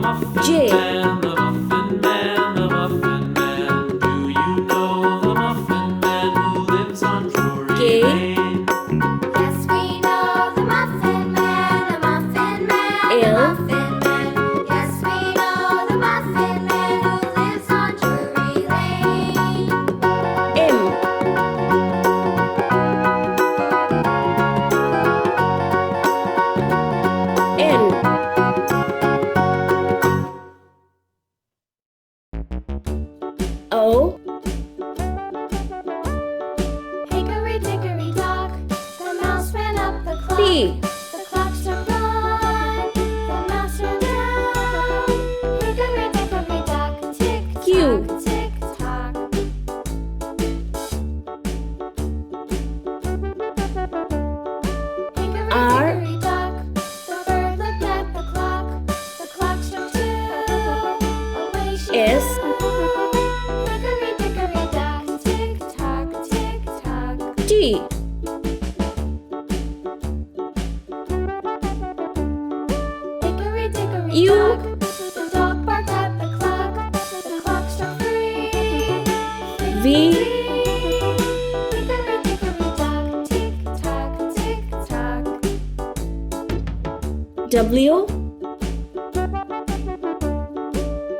J. the Muffin Man, the Muffin Man. Do you know the Muffin Man who lives on Drury K. Lane? Yes, we know the Muffin Man, the Muffin Man, the L. Muffin Man. Yes, we know the Muffin Man who lives on Drury Lane. M. N. O. Hickory, dickory, dock, the mouse ran up the clock. P. The clock struck one, the mouse ran down. Hickory, dickory, dock, tick Q. tock, tick tock. Hickory, R. dickory, dock, the bird looked at the clock. The clock struck two, away she S. flew. Hickory, dickory, dock, tick tock, tick tock. T. Hickory, dickory, U. dock, the dog barked at the clock. The clock struck three. V. Hickory, dickory, dock, tick tock, tick tock. W.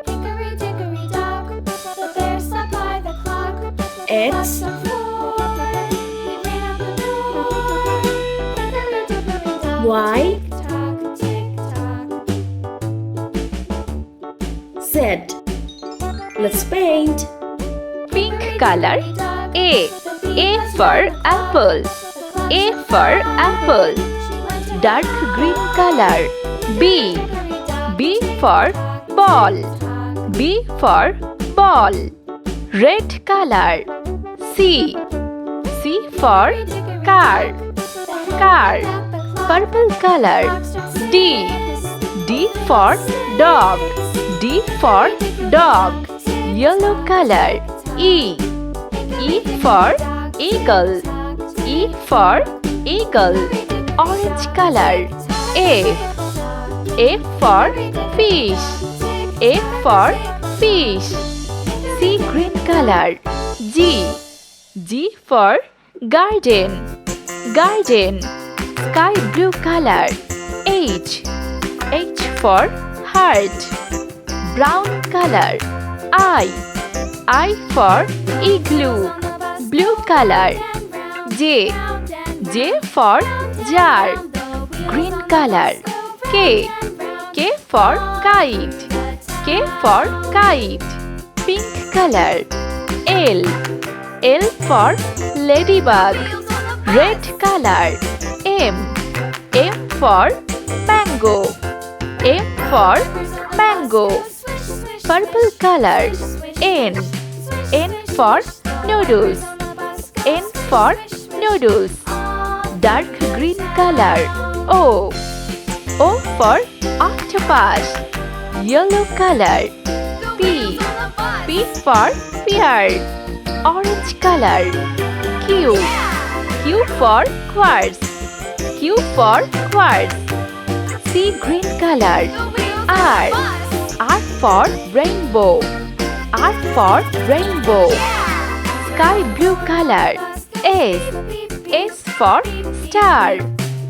Hickory, dickory, dock, the bear sat by the clock. The clock X. struck four. He ran out the door. Hickory, dickory, dock, Y. tick tock, tick tock. Z. Let's paint. Pink color. A. A for apple. A for apple. Dark green color. B. B for ball. B for ball. Red color. C. C for car. Car. Purple color. D. D for dog. D for dog. Yellow color. E. E for eagle. E for eagle. Orange color. F. F for fish. F for fish. Sea green color. G. G for garden. Garden. Sky blue color. H. H for heart. Brown color. I. I for igloo. Blue color. J. J for jar. Green color. K. K for kite. K for kite. Pink color. L. L for ladybug. Red color. M. M for mango. M for mango. Purple color. N. N for noodles. N for noodles. Dark green color. O. O for octopus. Yellow color. P. P for pear. Orange color. Q. Q for quartz. Q for quartz. Sea green color. R. R for rainbow. R for rainbow. Sky blue color. S. S for star.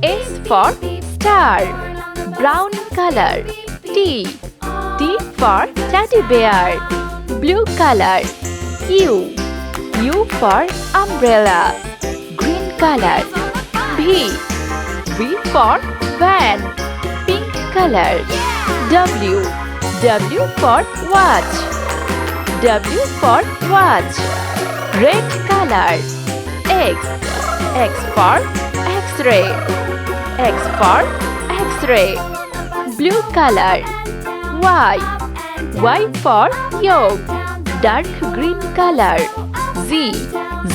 S for star. Brown color. T. T for teddy bear. Blue color. U. U for umbrella. Green color. V. V for van. Pink color. W. W for watch. W for watch. Red color. X. X for X-ray. X for X-ray. Blue color. Y. Y for yolk. Dark green color. Z.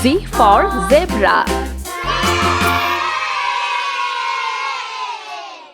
Z for zebra.